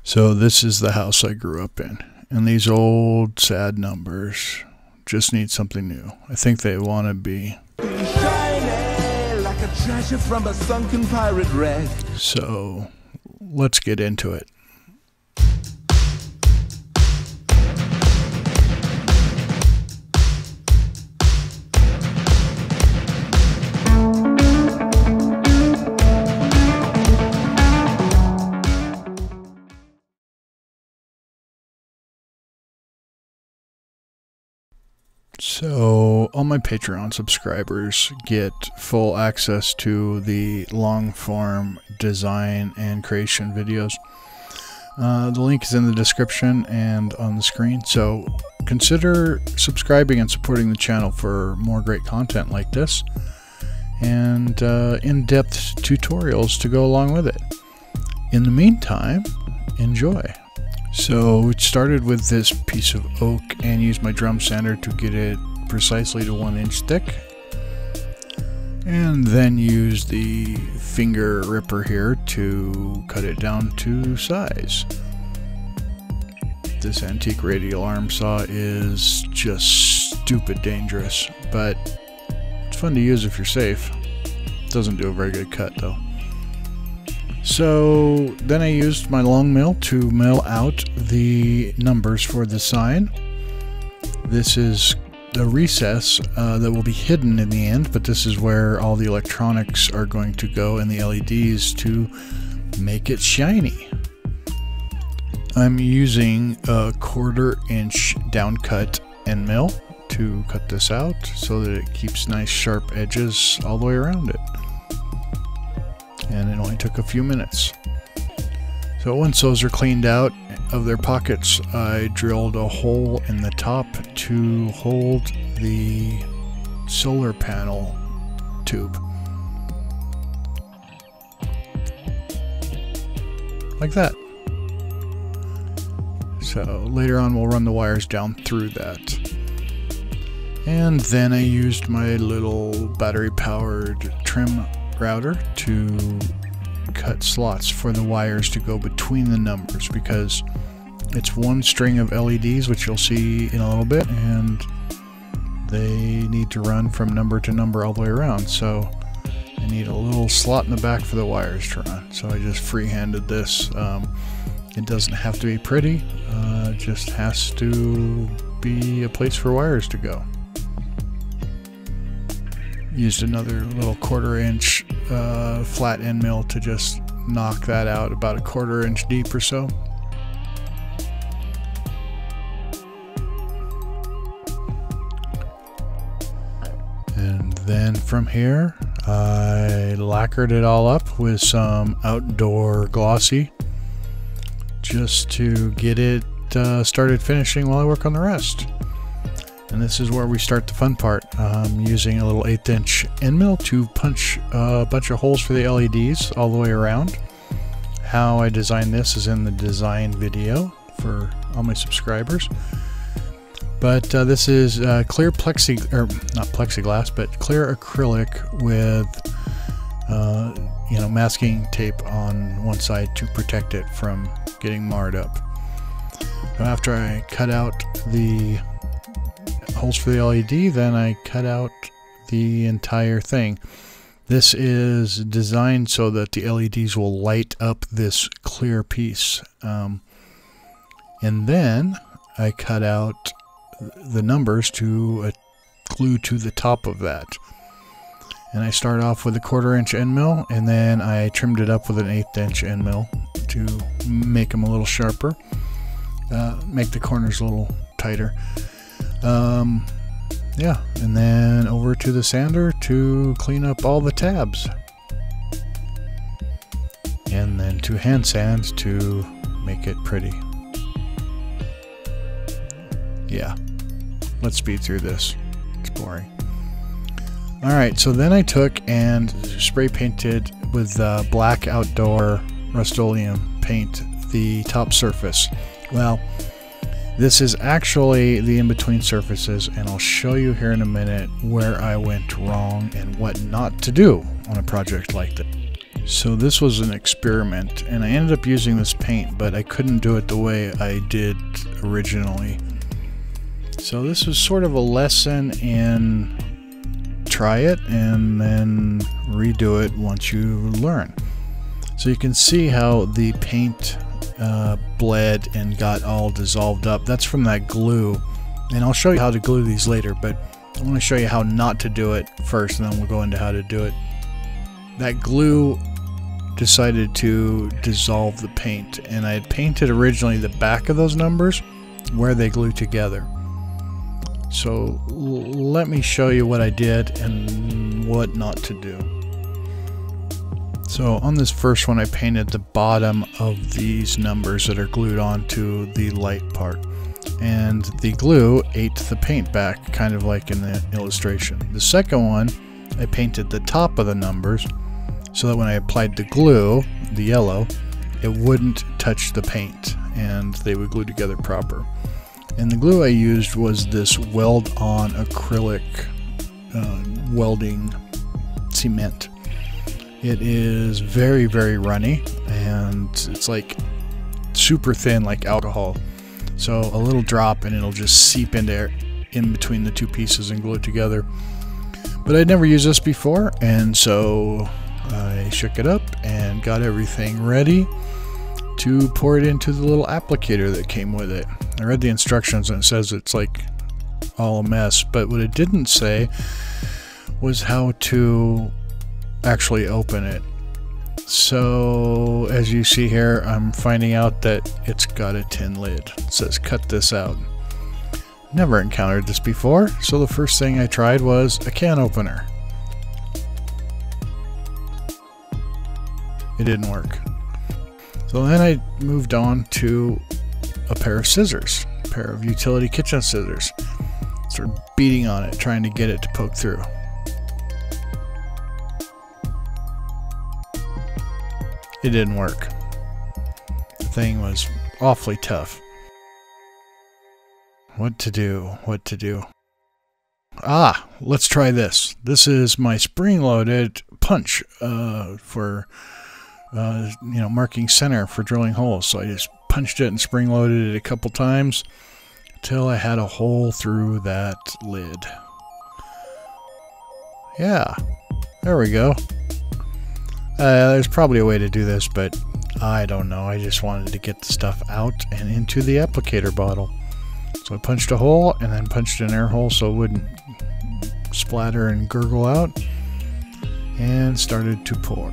So this is the house I grew up in, and these old sad numbers just need something new. I think they want to be shiny like a treasure from a sunken pirate wreck. So let's get into it. So all my Patreon subscribers get full access to the long form design and creation videos. The link is in the description and on the screen, so consider subscribing and supporting the channel for more great content like this and in-depth tutorials to go along with it. In the meantime, enjoy. So it started with this piece of oak and used my drum sander to get it precisely to 1 inch thick, and then used the finger ripper here to cut it down to size. This antique radial arm saw is just stupid dangerous, but it's fun to use if you're safe. It doesn't do a very good cut though. So then I used my long mill to mill out the numbers for the sign. This is the recess that will be hidden in the end, but this is where all the electronics are going to go and the LEDs to make it shiny. I'm using a 1/4 inch down cut end mill to cut this out so that it keeps nice sharp edges all the way around it. And it only took a few minutes. So once those are cleaned out of their pockets, I drilled a hole in the top to hold the solar panel tube. Like that. So later on we'll run the wires down through that. And then I used my little battery powered trim router to cut slots for the wires to go between the numbers, because it's one string of LEDs, which you'll see in a little bit, and they need to run from number to number all the way around. So I need a little slot in the back for the wires to run. So I just freehanded this. It doesn't have to be pretty, it just has to be a place for wires to go. Used another little 1/4 inch flat end mill to just knock that out about a 1/4 inch deep or so. And then from here I lacquered it all up with some outdoor glossy just to get it started finishing while I work on the rest. And this is where we start the fun part. I'm using a little 1/8 inch end mill to punch a bunch of holes for the LEDs all the way around. How I designed this is in the design video for all my subscribers. But this is clear not plexiglass, but clear acrylic with masking tape on one side to protect it from getting marred up. After I cut out the holes for the LED, then I cut out the entire thing. This is designed so that the LEDs will light up this clear piece. And then I cut out the numbers to glue to the top of that. And I start off with a 1/4 inch end mill, and then I trimmed it up with an 1/8 inch end mill to make them a little sharper, make the corners a little tighter. Yeah, and then over to the sander to clean up all the tabs, and then to hand sand to make it pretty. Yeah, let's speed through this, it's boring. Alright, so then I took and spray painted with black outdoor Rust-Oleum paint the top surface. Well, this is actually the in-between surfaces, and I'll show you here in a minute where I went wrong and what not to do on a project like this. So this was an experiment, and I ended up using this paint, but I couldn't do it the way I did originally. So this was sort of a lesson in try it and then redo it once you learn. So you can see how the paint bled and got all dissolved up. That's from that glue, and I'll show you how to glue these later, but I want to show you how not to do it first, and then we'll go into how to do it. That glue decided to dissolve the paint, and I had painted originally the back of those numbers where they glue together. So let me show you what I did and what not to do. So on this first one, I painted the bottom of these numbers that are glued onto the light part, and the glue ate the paint back, kind of like in the illustration. The second one, I painted the top of the numbers so that when I applied the glue, the yellow, it wouldn't touch the paint and they would glue together proper. And the glue I used was this weld-on acrylic welding cement. It is very, very runny, and it's like super thin, like alcohol. So a little drop and it'll just seep in between the two pieces and glue it together. But I'd never used this before, and so I shook it up and got everything ready to pour it into the little applicator that came with it. I read the instructions and it says it's like all a mess, but what it didn't say was how to actually open it. So as you see here, I'm finding out that it's got a tin lid. It says cut this out. Never encountered this before, so the first thing I tried was a can opener. It didn't work. So then I moved on to a pair of scissors, a pair of utility kitchen scissors. Started beating on it, trying to get it to poke through. It didn't work. The thing was awfully tough. What to do? What to do? Ah, let's try this. This is my spring-loaded punch for marking center for drilling holes. So I just punched it and spring-loaded it a couple times until I had a hole through that lid. Yeah, there we go. There's probably a way to do this, but I don't know. I just wanted to get the stuff out and into the applicator bottle. So I punched a hole and then punched an air hole so it wouldn't splatter and gurgle out, and started to pour.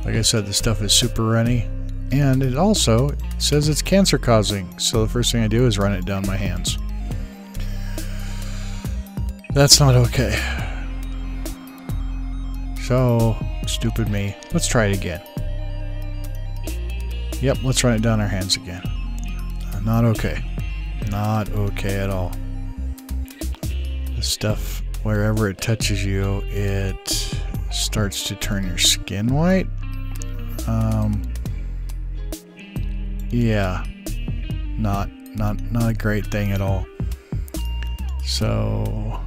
Like I said, the stuff is super runny, and it also says it's cancer causing, so the first thing I do is run it down my hands. That's not okay. So, stupid me. Let's try it again. Yep, let's run it down our hands again. Not okay. Not okay at all. This stuff, wherever it touches you, it starts to turn your skin white. Yeah, not a great thing at all. So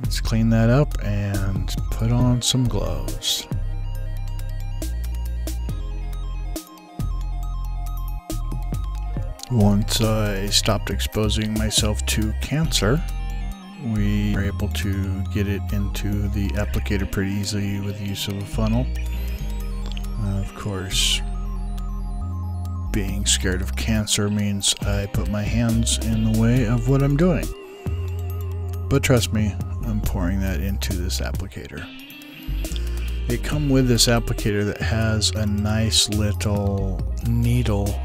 let's clean that up and put on some gloves. Once I stopped exposing myself to cancer, we were able to get it into the applicator pretty easily with the use of a funnel. Of course, being scared of cancer means I put my hands in the way of what I'm doing. But trust me, I'm pouring that into this applicator. It comes with this applicator that has a nice little needle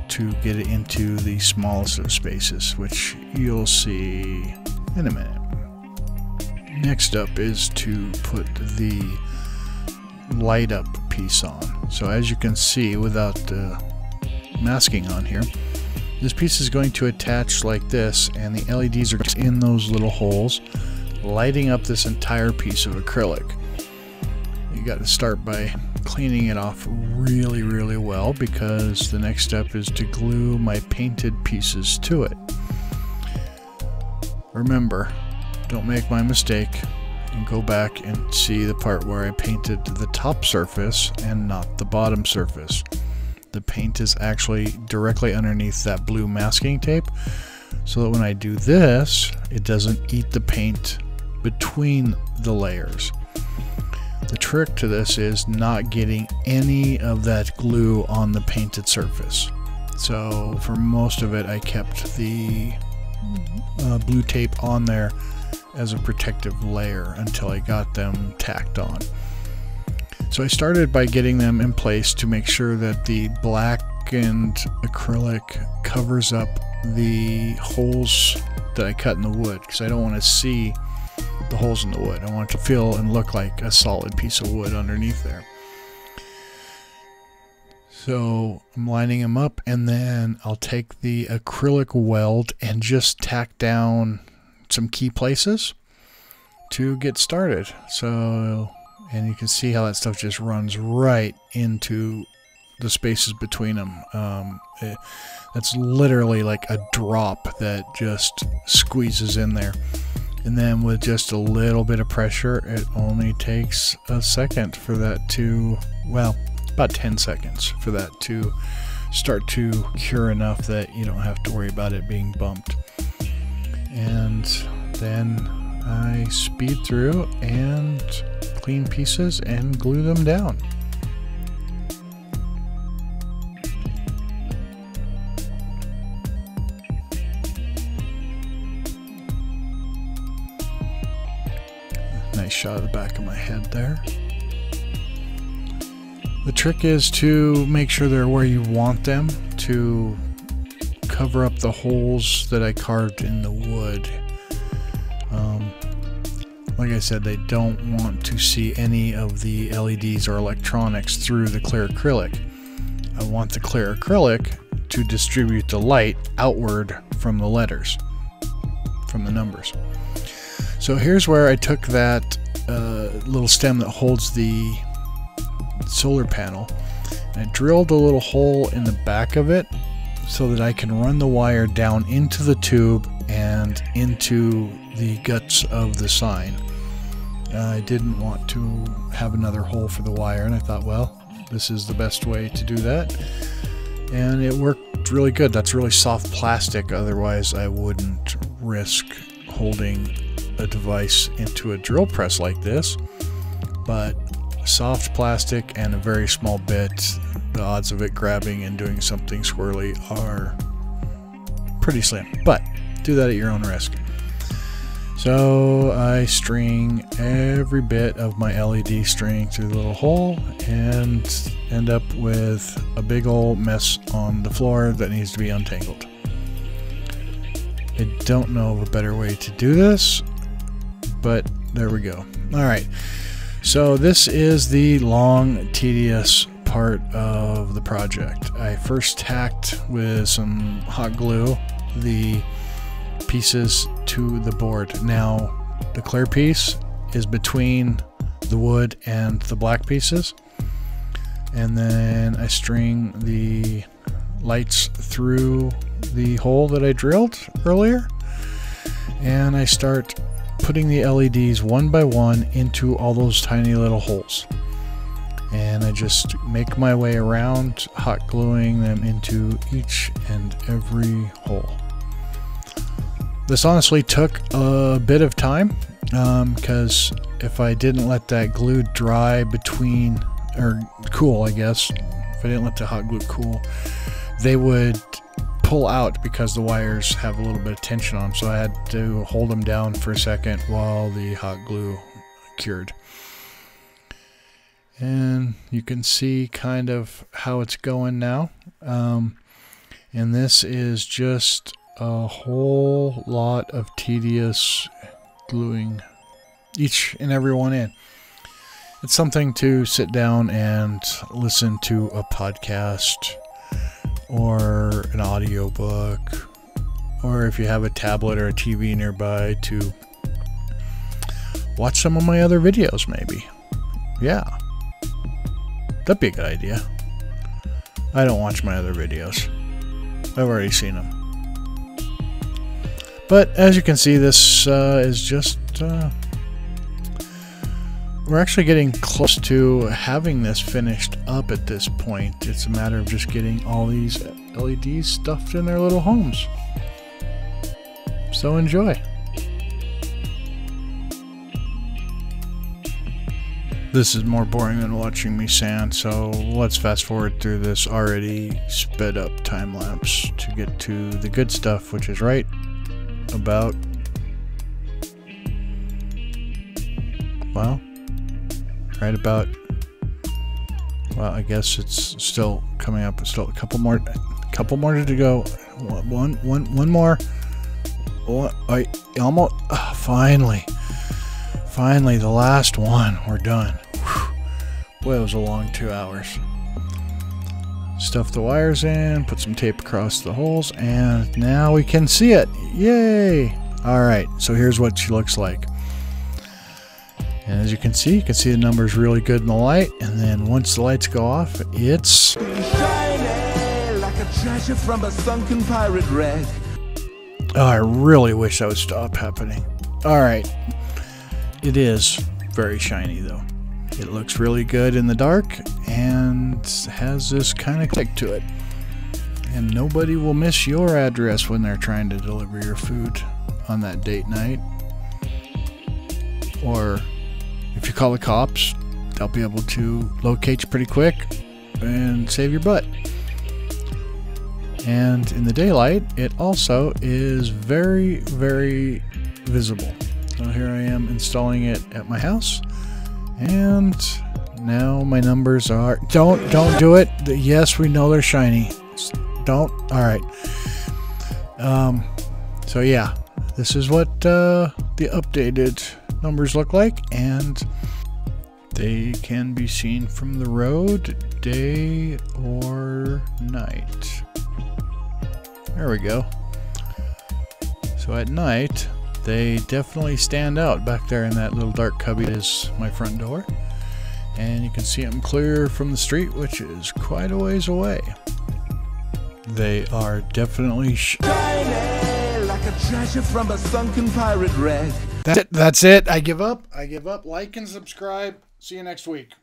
to get it into the smallest of spaces, which you'll see in a minute. Next up is to put the light up piece on. So as you can see, without the masking on here, this piece is going to attach like this, and the LEDs are in those little holes, lighting up this entire piece of acrylic. You got to start by cleaning it off really, really well, because the next step is to glue my painted pieces to it. Remember, don't make my mistake. and go back and see the part where I painted the top surface and not the bottom surface. The paint is actually directly underneath that blue masking tape, so that when I do this, it doesn't eat the paint between the layers. The trick to this is not getting any of that glue on the painted surface. So for most of it, I kept the blue tape on there as a protective layer until I got them tacked on. So I started by getting them in place to make sure that the blackened acrylic covers up the holes that I cut in the wood, because I don't want to see the holes in the wood. I want it to feel and look like a solid piece of wood underneath there. So I'm lining them up, and then I'll take the acrylic weld and just tack down some key places to get started. So, and you can see how that stuff just runs right into the spaces between them. That's literally like a drop that just squeezes in there. And then with just a little bit of pressure, it only takes a second for that to, well, about 10 seconds for that to start to cure enough that you don't have to worry about it being bumped. And then I speed through and clean pieces and glue them down. Nice shot of the back of my head there. The trick is to make sure they're where you want them, to cover up the holes that I carved in the wood. Like I said, they don't want to see any of the LEDs or electronics through the clear acrylic. I want the clear acrylic to distribute the light outward from the letters, from the numbers. So here's where I took that little stem that holds the solar panel, and I drilled a little hole in the back of it so that I can run the wire down into the tube and into the guts of the sign. I didn't want to have another hole for the wire, and I thought, well, this is the best way to do that. And it worked really good. That's really soft plastic, otherwise I wouldn't risk holding a device into a drill press like this. But soft plastic and a very small bit, the odds of it grabbing and doing something squirrely are pretty slim, but do that at your own risk. So I string every bit of my LED string through the little hole and end up with a big old mess on the floor that needs to be untangled. I don't know of a better way to do this, but there we go. Alright, so this is the long, tedious part of the project. I first tacked with some hot glue the pieces to the board. Now the clear piece is between the wood and the black pieces, and then I string the lights through the hole that I drilled earlier, and I start putting the LEDs one by one into all those tiny little holes, and I just make my way around, hot gluing them into each and every hole. This honestly took a bit of time, because if I didn't let that glue dry between, or cool I guess, if I didn't let the hot glue cool, they would pull out because the wires have a little bit of tension on them, so I had to hold them down for a second while the hot glue cured. And you can see kind of how it's going now. And this is just a whole lot of tedious gluing each and every one in. It's something to sit down and listen to a podcast or an audiobook, or if you have a tablet or a TV nearby, to watch some of my other videos maybe. Yeah, that'd be a good idea. I don't watch my other videos. I've already seen them. But as you can see, this is just we're actually getting close to having this finished up at this point. It's a matter of just getting all these LEDs stuffed in their little homes. So enjoy. This is more boring than watching me sand, so let's fast forward through this already sped up time lapse to get to the good stuff, which is right about, well, I guess it's still coming up. It's still a couple more to go. One more. I almost, finally, the last one. We're done. Whew. Boy, it was a long 2 hours. Stuff the wires in, put some tape across the holes, and now we can see it. Yay! Alright, so here's what she looks like. And as you can see the numbers really good in the light, and then once the lights go off, it's Shiny like a treasure from a sunken pirate wreck. Oh, I really wish that would stop happening. Alright. It is very shiny though. It looks really good in the dark and has this kind of click to it. And nobody will miss your address when they're trying to deliver your food on that date night. Or if you call the cops, they'll be able to locate you pretty quick and save your butt. And in the daylight, it also is very, very visible. So here I am installing it at my house, and now my numbers are, don't do it. Yes, we know they're shiny. Don't. All right. So yeah, this is what the updated numbers look like, and they can be seen from the road, day or night. There we go. So at night, they definitely stand out back there in that little dark cubby that is my front door. And you can see them clear from the street, which is quite a ways away. They are definitely Shiny like a treasure from a sunken pirate wreck. That's it. I give up. Like and subscribe. See you next week.